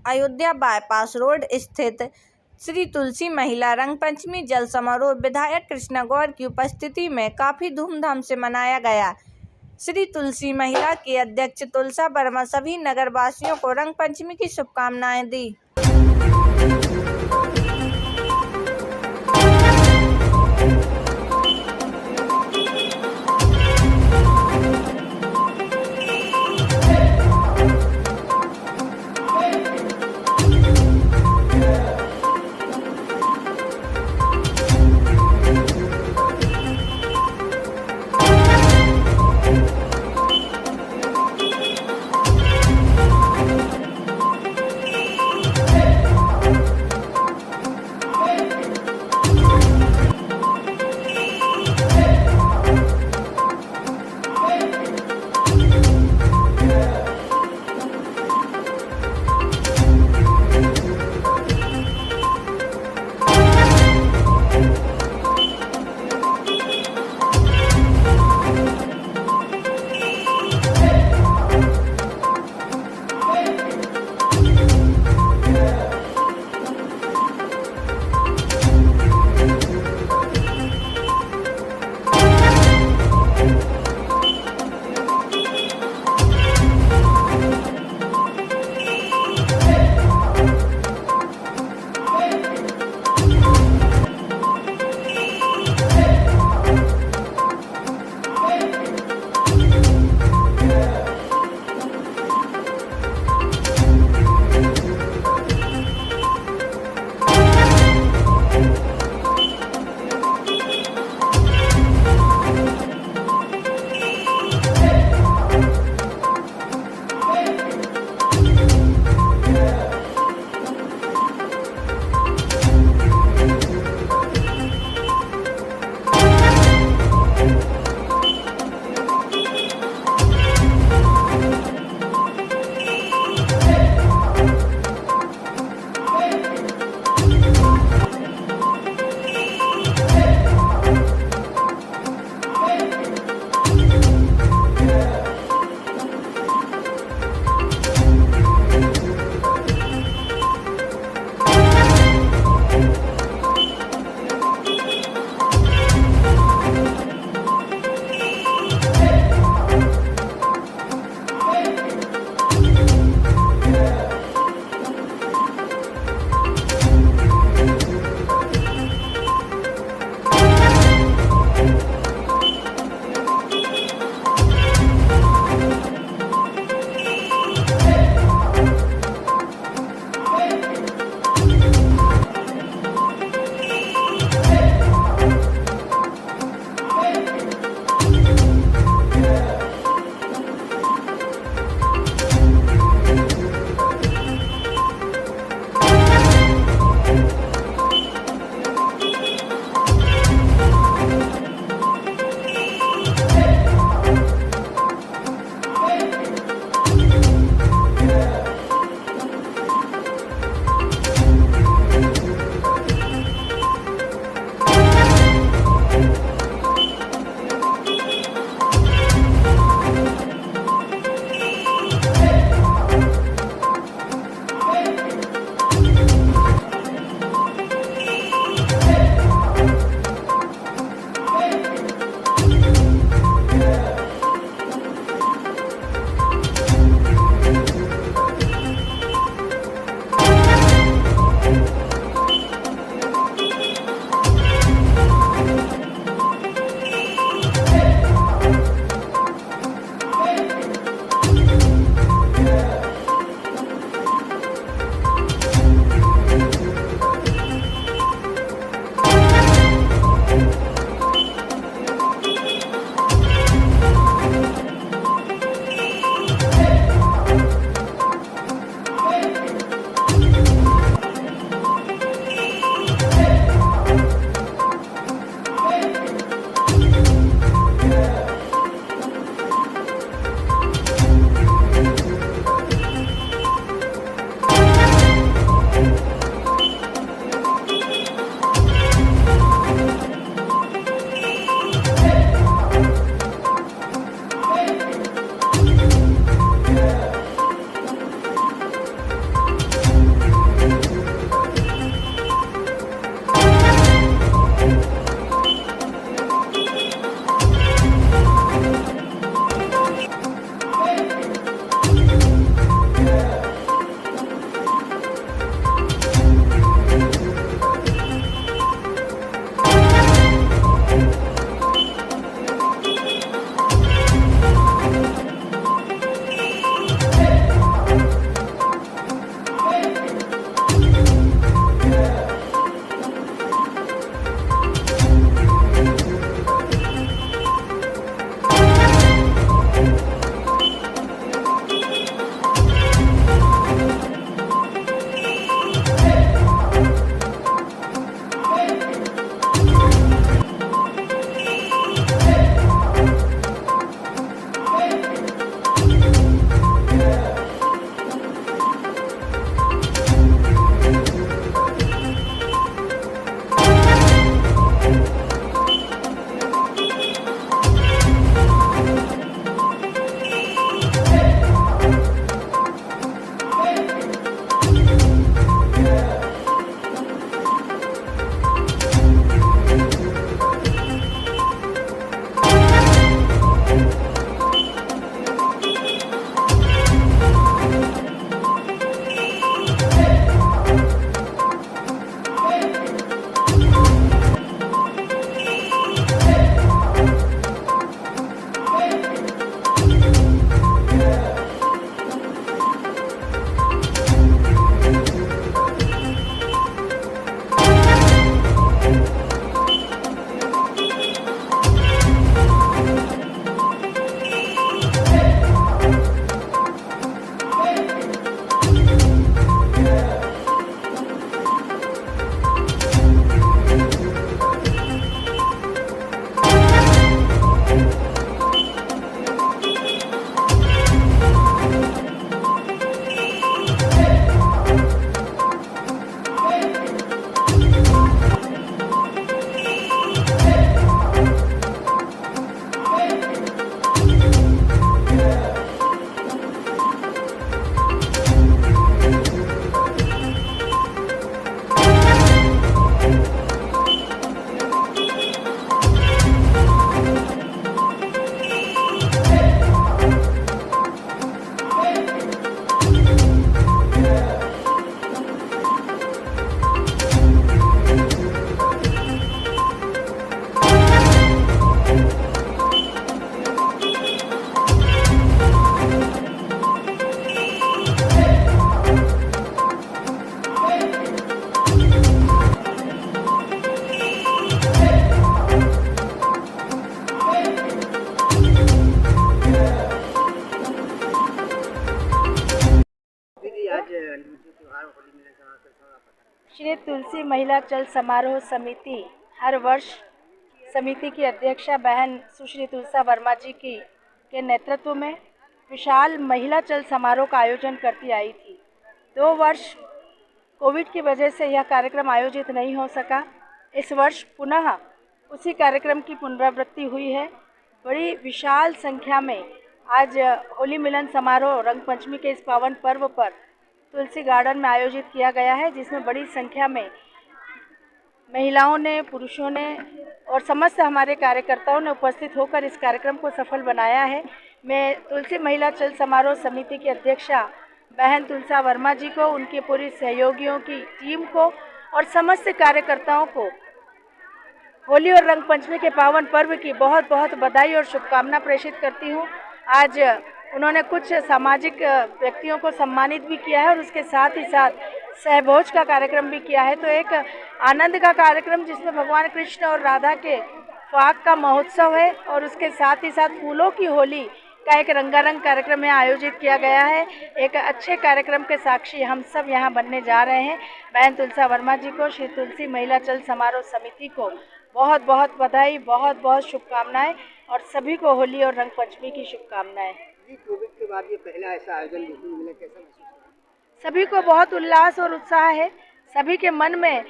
Ayodhya bypass road स्थित श्री तुलसी महिला रंगपंचमी जल समारोह विधायक कृष्णा गौर की उपस्थिति में काफी धूमधाम से मनाया गया। श्री तुलसी महिला की अध्यक्ष तुलसा वर्मा सभी नगर वासियों को रंगपंचमी की शुभकामनाएं दी। त्योहार होली मिलन समारोह के समय आप बताएं। श्री तुलसी महिला चल समारोह समिति हर वर्ष समिति की अध्यक्षा बहन सुश्री तुलसा वर्मा जी की के नेतृत्व में विशाल महिला चल समारोह का आयोजन करती आई थी। 2 वर्ष कोविड की वजह से यह कार्यक्रम आयोजित नहीं हो सका। इस वर्ष पुनः उसी कार्यक्रम की पुनरावृत्ति हुई है। बड़ी विशाल संख्या में आज होली मिलन समारोह रंग पंचमी के इस पावन पर्व पर तुलसी गार्डन में आयोजित किया गया है, जिसमें बड़ी संख्या में महिलाओं ने, पुरुषों ने और समस्त हमारे कार्यकर्ताओं ने उपस्थित होकर इस कार्यक्रम को सफल बनाया है। मैं तुलसी महिला चल समारोह समिति की अध्यक्षा बहन तुलसा वर्मा जी को, उनके पूरी सहयोगियों की टीम को और समस्त कार्यकर्ताओं को होली और रंग पंचमी के पावन पर्व की बहुत बहुत बधाई और शुभकामना प्रेषित करती हूँ। आज उन्होंने कुछ सामाजिक व्यक्तियों को सम्मानित भी किया है और उसके साथ ही साथ सहभोज का कार्यक्रम भी किया है। तो एक आनंद का कार्यक्रम जिसमें भगवान कृष्ण और राधा के फाग का महोत्सव है और उसके साथ ही साथ फूलों की होली का एक रंगारंग कार्यक्रम यहाँ आयोजित किया गया है। एक अच्छे कार्यक्रम के साक्षी हम सब यहाँ बनने जा रहे हैं। बहन तुलसा वर्मा जी को, श्री तुलसी महिला चल समारोह समिति को बहुत बहुत बधाई, बहुत बहुत शुभकामनाएं और सभी को होली और रंग पंचमी की शुभकामनाएं। कोविड के बाद ये पहला ऐसा आयोजन देखने को मिला, कैसा महसूस हुआ? सभी को बहुत उल्लास और उत्साह है। सभी के मन में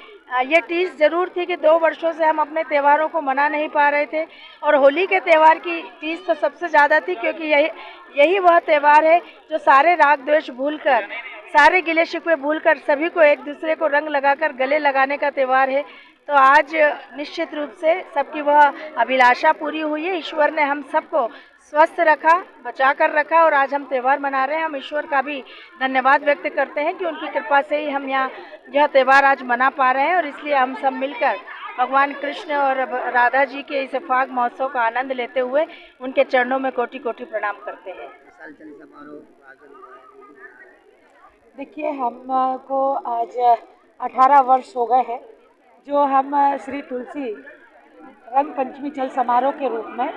ये टीस जरूर थी कि 2 वर्षों से हम अपने त्योहारों को मना नहीं पा रहे थे और होली के त्यौहार की टीस तो सबसे ज़्यादा थी, क्योंकि यही वह त्यौहार है जो सारे राग द्वेष भूलकर, सारे गिले शिकवे भूलकर सभी को एक दूसरे को रंग लगाकर गले लगाने का त्यौहार है। तो आज निश्चित रूप से सबकी वह अभिलाषा पूरी हुई है। ईश्वर ने हम सबको स्वस्थ रखा, बचा कर रखा और आज हम त्यौहार मना रहे हैं। हम ईश्वर का भी धन्यवाद व्यक्त करते हैं कि उनकी कृपा से ही हम यहाँ यह त्यौहार आज मना पा रहे हैं और इसलिए हम सब मिलकर भगवान कृष्ण और राधा जी के इस फाग महोत्सव का आनंद लेते हुए उनके चरणों में कोटि कोटि प्रणाम करते हैं। देखिए, हमको आज 18 वर्ष हो गए हैं जो हम श्री तुलसी रंग पंचमी चल समारोह के रूप में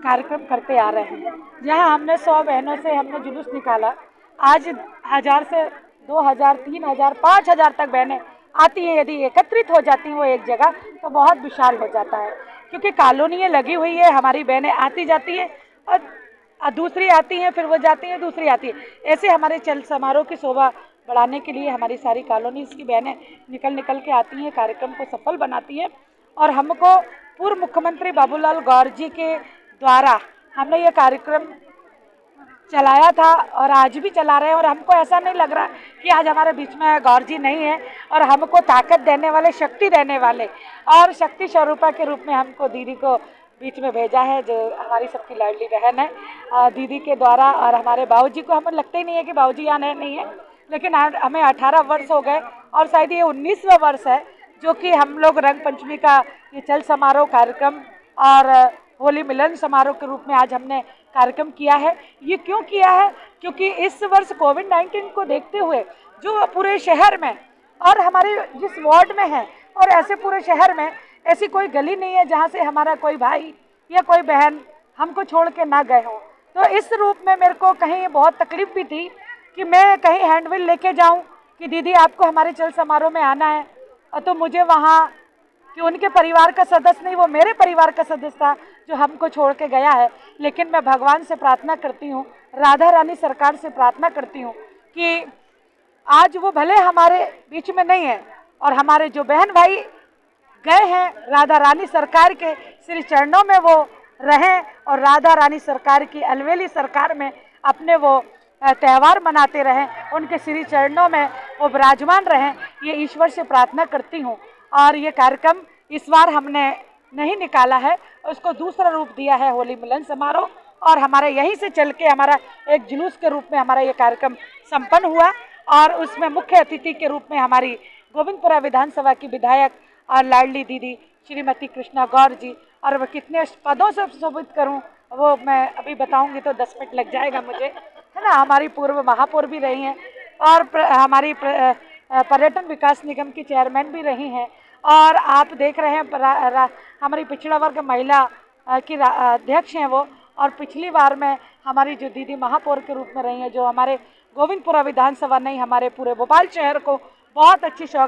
कार्यक्रम करते आ रहे हैं, जहां हमने 100 बहनों से हमने जुलूस निकाला। आज 1000 से 2000, 3000, 5000 तक बहनें आती हैं। यदि एकत्रित हो जाती हैं वो एक जगह तो बहुत विशाल हो जाता है, क्योंकि कॉलोनियाँ लगी हुई है। हमारी बहनें आती जाती हैं और दूसरी आती हैं, फिर वो जाती हैं, दूसरी आती है। ऐसे हमारे चल समारोह की शोभा बढ़ाने के लिए हमारी सारी कॉलोनीज़ की बहनें निकल के आती हैं, कार्यक्रम को सफल बनाती हैं। और हमको पूर्व मुख्यमंत्री बाबूलाल गौर जी के द्वारा हमने ये कार्यक्रम चलाया था और आज भी चला रहे हैं। और हमको ऐसा नहीं लग रहा कि आज हमारे बीच में गौर जी नहीं है, और हमको ताकत देने वाले, शक्ति देने वाले और शक्ति स्वरूपा के रूप में हमको दीदी को बीच में भेजा है, जो हमारी सबकी लाडली बहन है। दीदी के द्वारा और हमारे बाबूजी को हमें लगता ही नहीं है कि बाबूजी यहाँ नहीं है, लेकिन हमें 18 वर्ष हो गए और शायद ये 19वां वर्ष है जो कि हम लोग रंग पंचमी का ये चल समारोह कार्यक्रम और होली मिलन समारोह के रूप में आज हमने कार्यक्रम किया है। ये क्यों किया है? क्योंकि इस वर्ष कोविड-19 को देखते हुए जो पूरे शहर में और हमारे जिस वार्ड में है और ऐसे पूरे शहर में ऐसी कोई गली नहीं है जहाँ से हमारा कोई भाई या कोई बहन हमको छोड़ के ना गए हो। तो इस रूप में मेरे को कहीं बहुत तकलीफ भी थी कि मैं कहीं हैंडबिल लेके जाऊं कि दीदी आपको हमारे चल समारोह में आना है, और तो मुझे वहाँ कि उनके परिवार का सदस्य नहीं, वो मेरे परिवार का सदस्य था जो हमको छोड़ के गया है। लेकिन मैं भगवान से प्रार्थना करती हूँ, राधा रानी सरकार से प्रार्थना करती हूँ कि आज वो भले हमारे बीच में नहीं है और हमारे जो बहन भाई गए हैं राधा रानी सरकार के श्री चरणों में वो रहें और राधा रानी सरकार की अलवेली सरकार में अपने वो त्यौहार मनाते रहें, उनके श्री चरणों में वो विराजमान रहें, ये ईश्वर से प्रार्थना करती हूँ। और ये कार्यक्रम इस बार हमने नहीं निकाला है, उसको दूसरा रूप दिया है होली मिलन समारोह, और हमारे यहीं से चल के हमारा एक जुलूस के रूप में हमारा ये कार्यक्रम संपन्न हुआ। और उसमें मुख्य अतिथि के रूप में हमारी गोविंदपुरा विधानसभा की विधायक और लाडली दीदी श्रीमती कृष्णा गौर जी, और वह कितने पदों से सुशोभित करूं वो मैं अभी बताऊंगी तो 10 मिनट लग जाएगा मुझे, है ना। हमारी पूर्व महापौर भी रही हैं और हमारी पर्यटन विकास निगम की चेयरमैन भी रही हैं, और आप देख रहे हैं हमारी पिछड़ा वर्ग महिला की अध्यक्ष हैं वो, और पिछली बार में हमारी जो दीदी महापौर के रूप में रही हैं, जो हमारे गोविंदपुरा विधानसभा नहीं हमारे पूरे भोपाल शहर को बहुत अच्छी